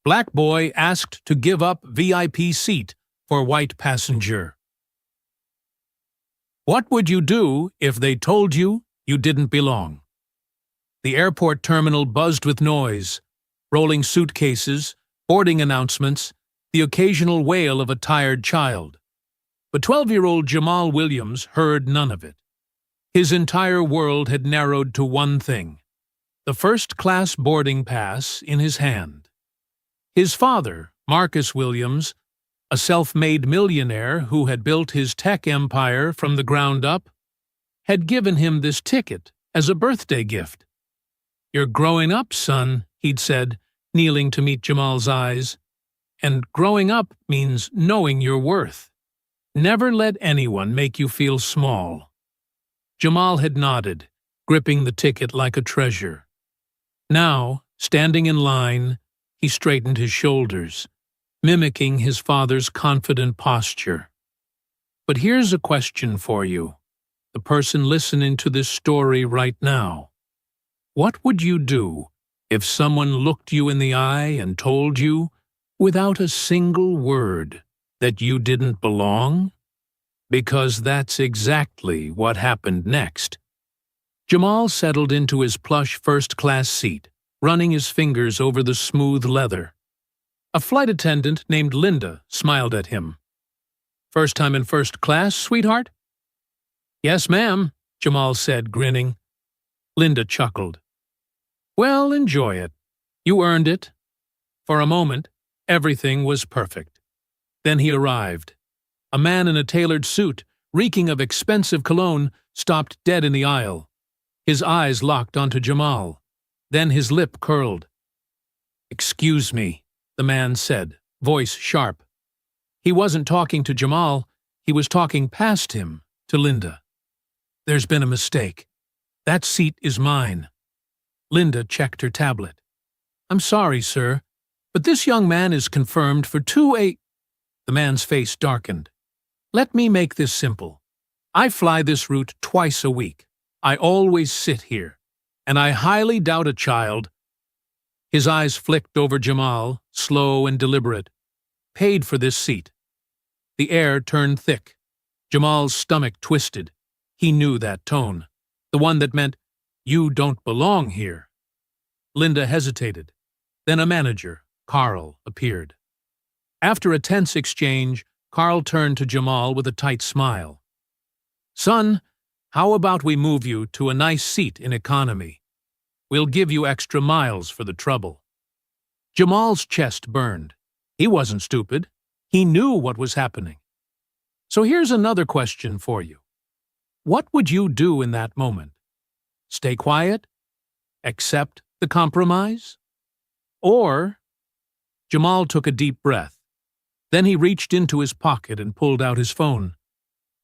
Black boy asked to give up VIP seat for white passenger. What would you do if they told you you didn't belong? The airport terminal buzzed with noise, rolling suitcases, boarding announcements, the occasional wail of a tired child. But 12-year-old Jamal Williams heard none of it. His entire world had narrowed to one thing: the first-class boarding pass in his hand. His father, Marcus Williams, a self-made millionaire who had built his tech empire from the ground up, had given him this ticket as a birthday gift. "You're growing up, son," he'd said, kneeling to meet Jamal's eyes. "And growing up means knowing your worth. Never let anyone make you feel small." Jamal had nodded, gripping the ticket like a treasure. Now, standing in line, he straightened his shoulders, mimicking his father's confident posture. But here's a question for you, the person listening to this story right now. What would you do if someone looked you in the eye and told you, without a single word, that you didn't belong? Because that's exactly what happened next. Jamal settled into his plush first-class seat, running his fingers over the smooth leather. A flight attendant named Linda smiled at him. "First time in first class, sweetheart?" "Yes, ma'am," Jamal said, grinning. Linda chuckled. "Well, enjoy it. You earned it." For a moment, everything was perfect. Then he arrived. A man in a tailored suit, reeking of expensive cologne, stopped dead in the aisle. His eyes locked onto Jamal. Then his lip curled. "Excuse me," the man said, voice sharp. He wasn't talking to Jamal, he was talking past him, to Linda. "There's been a mistake. That seat is mine." Linda checked her tablet. "I'm sorry, sir, but this young man is confirmed for 2A. The man's face darkened. "Let me make this simple. I fly this route twice a week. I always sit here, and I highly doubt a child—" His eyes flicked over Jamal, slow and deliberate. "Paid for this seat." The air turned thick. Jamal's stomach twisted. He knew that tone, the one that meant, "You don't belong here." Linda hesitated. Then a manager, Carl, appeared. After a tense exchange, Carl turned to Jamal with a tight smile. "Son, how about we move you to a nice seat in economy? We'll give you extra miles for the trouble." Jamal's chest burned. He wasn't stupid. He knew what was happening. So here's another question for you. What would you do in that moment? Stay quiet? Accept the compromise? Or— Jamal took a deep breath. Then he reached into his pocket and pulled out his phone.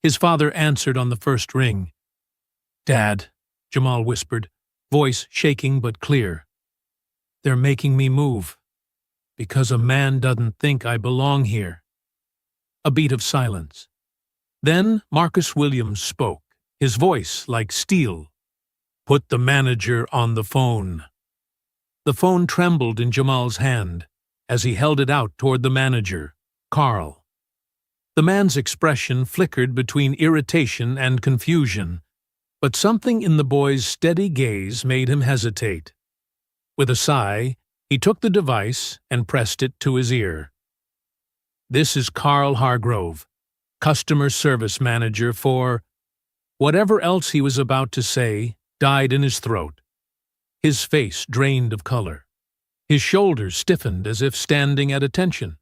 His father answered on the first ring. "Dad," Jamal whispered, voice shaking but clear. "They're making me move, because a man doesn't think I belong here." A beat of silence. Then Marcus Williams spoke, his voice like steel. "Put the manager on the phone." The phone trembled in Jamal's hand as he held it out toward the manager, Carl. The man's expression flickered between irritation and confusion, but something in the boy's steady gaze made him hesitate. With a sigh, he took the device and pressed it to his ear. "This is Carl Hargrove, customer service manager for—" Whatever else he was about to say died in his throat. His face drained of color. His shoulders stiffened as if standing at attention.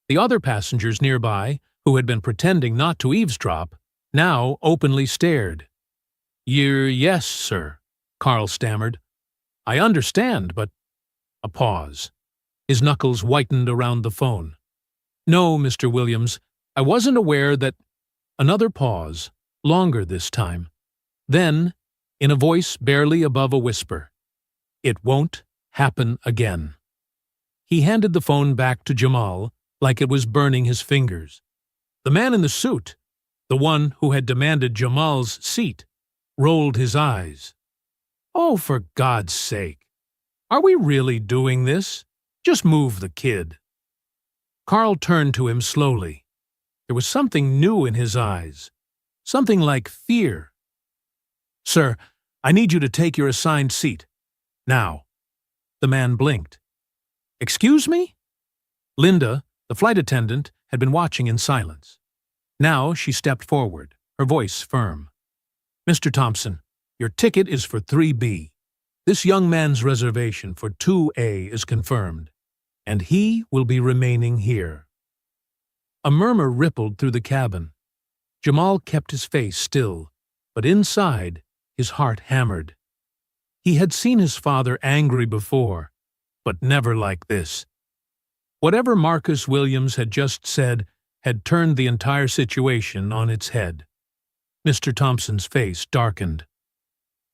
The other passengers nearby, who had been pretending not to eavesdrop, now openly stared. Yes, sir," Carl stammered. "I understand, but—" A pause. His knuckles whitened around the phone. "No, Mr. Williams, I wasn't aware that—" Another pause, longer this time. Then, in a voice barely above a whisper, "It won't happen again." He handed the phone back to Jamal like it was burning his fingers. The man in the suit, the one who had demanded Jamal's seat, rolled his eyes. "Oh, for God's sake! Are we really doing this? Just move the kid." Carl turned to him slowly. There was something new in his eyes, something like fear. "Sir, I need you to take your assigned seat. Now." The man blinked. "Excuse me?" Linda, the flight attendant, had been watching in silence. Now she stepped forward, her voice firm. "Mr. Thompson, your ticket is for 3B. This young man's reservation for 2A is confirmed, and he will be remaining here." A murmur rippled through the cabin. Jamal kept his face still, but inside, his heart hammered. He had seen his father angry before, but never like this. Whatever Marcus Williams had just said had turned the entire situation on its head. Mr. Thompson's face darkened.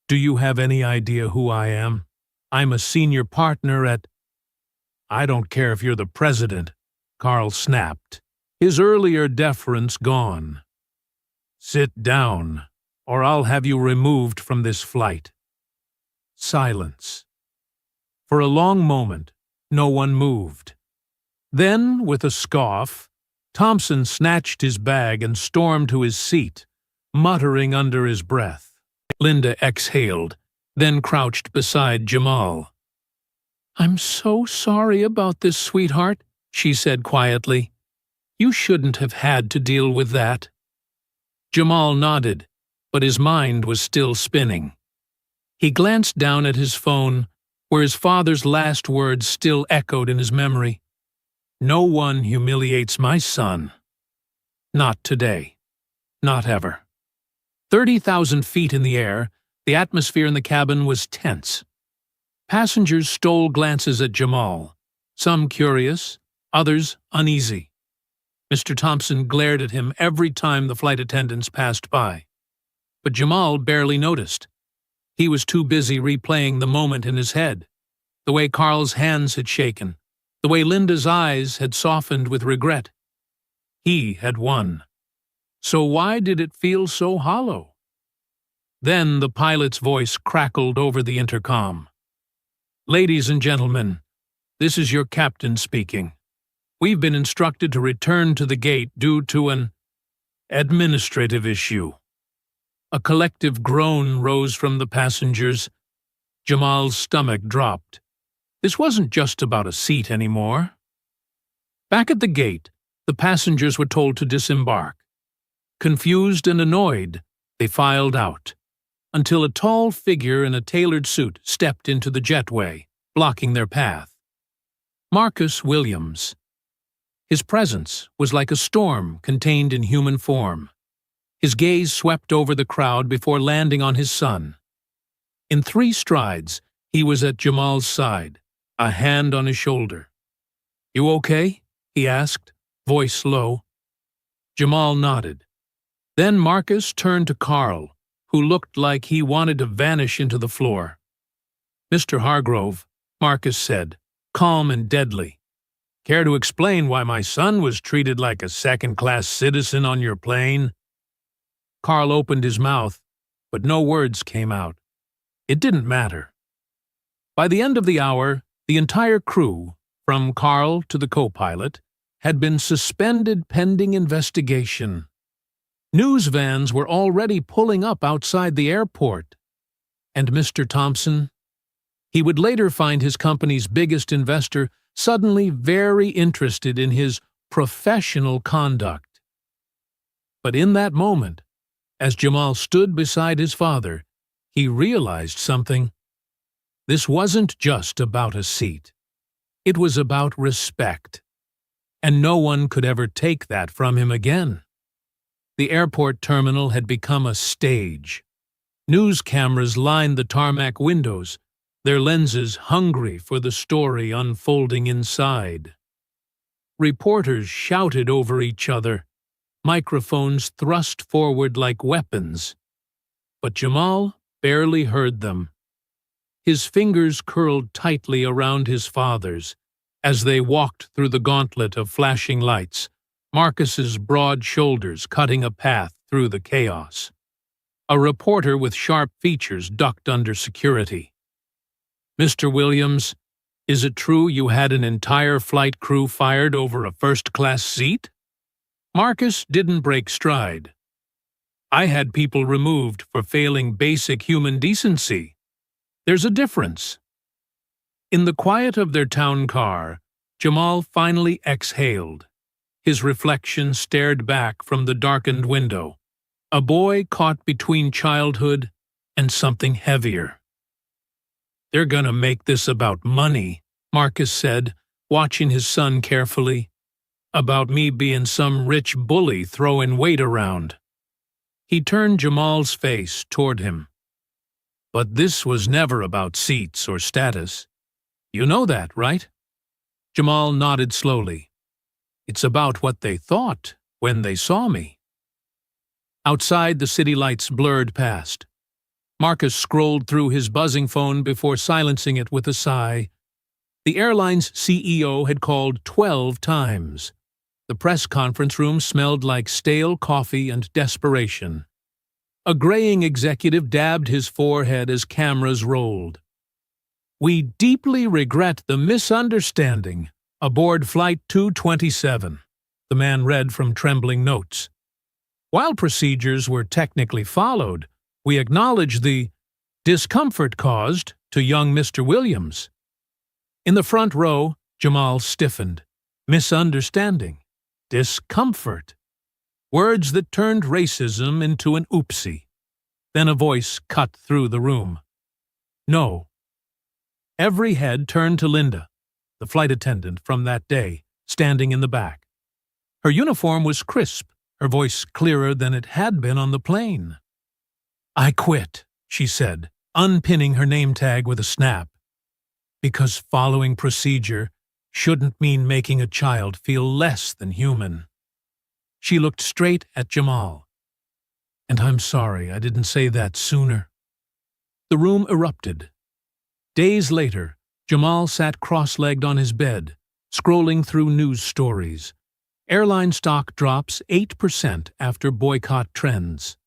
"Do you have any idea who I am? I'm a senior partner at—" "I don't care if you're the president," Carl snapped, his earlier deference gone. "Sit down, or I'll have you removed from this flight." Silence. For a long moment, no one moved. Then, with a scoff, Thompson snatched his bag and stormed to his seat, muttering under his breath. Linda exhaled, then crouched beside Jamal. "I'm so sorry about this, sweetheart," she said quietly. "You shouldn't have had to deal with that." Jamal nodded, but his mind was still spinning. He glanced down at his phone, where his father's last words still echoed in his memory. "No one humiliates my son. Not today. Not ever." 30,000 feet in the air, the atmosphere in the cabin was tense. Passengers stole glances at Jamal, some curious, others uneasy. Mr. Thompson glared at him every time the flight attendants passed by. But Jamal barely noticed. He was too busy replaying the moment in his head, the way Carl's hands had shaken, the way Linda's eyes had softened with regret. He had won. So why did it feel so hollow? Then the pilot's voice crackled over the intercom. "Ladies and gentlemen, this is your captain speaking. We've been instructed to return to the gate due to an administrative issue." A collective groan rose from the passengers. Jamal's stomach dropped. This wasn't just about a seat anymore. Back at the gate, the passengers were told to disembark. Confused and annoyed, they filed out, until a tall figure in a tailored suit stepped into the jetway, blocking their path. Marcus Williams. His presence was like a storm contained in human form. His gaze swept over the crowd before landing on his son. In 3 strides, he was at Jamal's side, a hand on his shoulder. "You okay?" he asked, voice low. Jamal nodded. Then Marcus turned to Carl, who looked like he wanted to vanish into the floor. "Mr. Hargrove," Marcus said, calm and deadly, "care to explain why my son was treated like a second-class citizen on your plane?" Carl opened his mouth, but no words came out. It didn't matter. By the end of the hour, the entire crew, from Carl to the co-pilot, had been suspended pending investigation. News vans were already pulling up outside the airport. And Mr. Thompson? He would later find his company's biggest investor suddenly very interested in his professional conduct. But in that moment, as Jamal stood beside his father, he realized something. This wasn't just about a seat. It was about respect. And no one could ever take that from him again. The airport terminal had become a stage. News cameras lined the tarmac windows, their lenses hungry for the story unfolding inside. Reporters shouted over each other, microphones thrust forward like weapons. But Jamal barely heard them. His fingers curled tightly around his father's as they walked through the gauntlet of flashing lights, Marcus's broad shoulders cutting a path through the chaos. A reporter with sharp features ducked under security. "Mr. Williams, Is it true you had an entire flight crew fired over a first-class seat? Marcus didn't break stride. I had people removed for failing basic human decency. There's a difference. In the quiet of their town car, Jamal finally exhaled. His reflection stared back from the darkened window. A boy caught between childhood and something heavier. They're gonna make this about money, Marcus said, watching his son carefully. About me being some rich bully throwing weight around. He turned Jamal's face toward him. But this was never about seats or status. You know that, right? Jamal nodded slowly. It's about what they thought when they saw me. Outside, the city lights blurred past. Marcus scrolled through his buzzing phone before silencing it with a sigh. The airline's CEO had called 12 times. The press conference room smelled like stale coffee and desperation. A graying executive dabbed his forehead as cameras rolled. We deeply regret the misunderstanding aboard Flight 227, the man read from trembling notes. While procedures were technically followed, we acknowledge the discomfort caused to young Mr. Williams. In the front row, Jamal stiffened. Misunderstanding. Discomfort. Words that turned racism into an oopsie. Then a voice cut through the room. No. Every head turned to Linda, the flight attendant from that day, standing in the back. Her uniform was crisp, her voice clearer than it had been on the plane. I quit, she said, unpinning her name tag with a snap. Because following procedure shouldn't mean making a child feel less than human. She looked straight at Jamal. And I'm sorry I didn't say that sooner. The room erupted. Days later, Jamal sat cross-legged on his bed, scrolling through news stories. Airline stock drops 8% after boycott trends.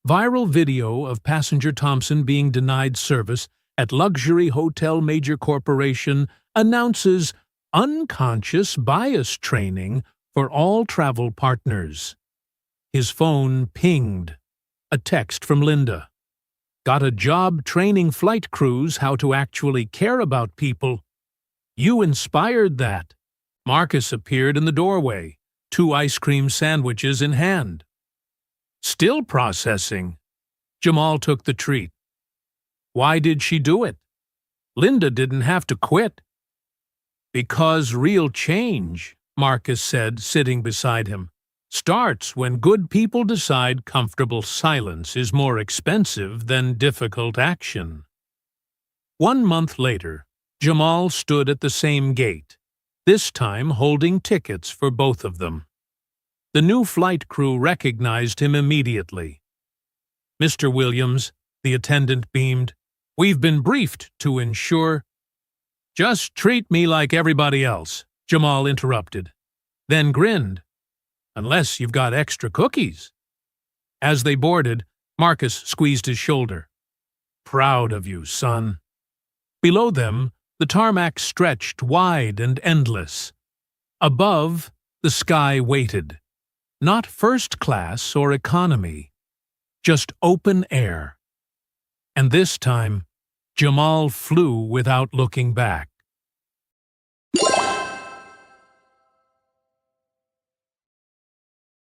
Viral video of passenger Thompson being denied service at luxury hotel major corporation announces unconscious bias training for all travel partners. His phone pinged. A text from Linda. Got a job training flight crews how to actually care about people. You inspired that. Marcus appeared in the doorway, 2 ice cream sandwiches in hand. Still processing. Jamal took the treat. Why did she do it? Linda didn't have to quit. Because real change, Marcus said, sitting beside him, starts when good people decide comfortable silence is more expensive than difficult action. 1 month later, Jamal stood at the same gate, this time holding tickets for both of them. The new flight crew recognized him immediately. Mr. Williams, the attendant beamed, we've been briefed to ensure. Just treat me like everybody else, Jamal interrupted, then grinned. Unless you've got extra cookies. As they boarded, Marcus squeezed his shoulder. Proud of you, son. Below them, the tarmac stretched wide and endless. Above, the sky waited. Not first class or economy, just open air. And this time, Jamal flew without looking back.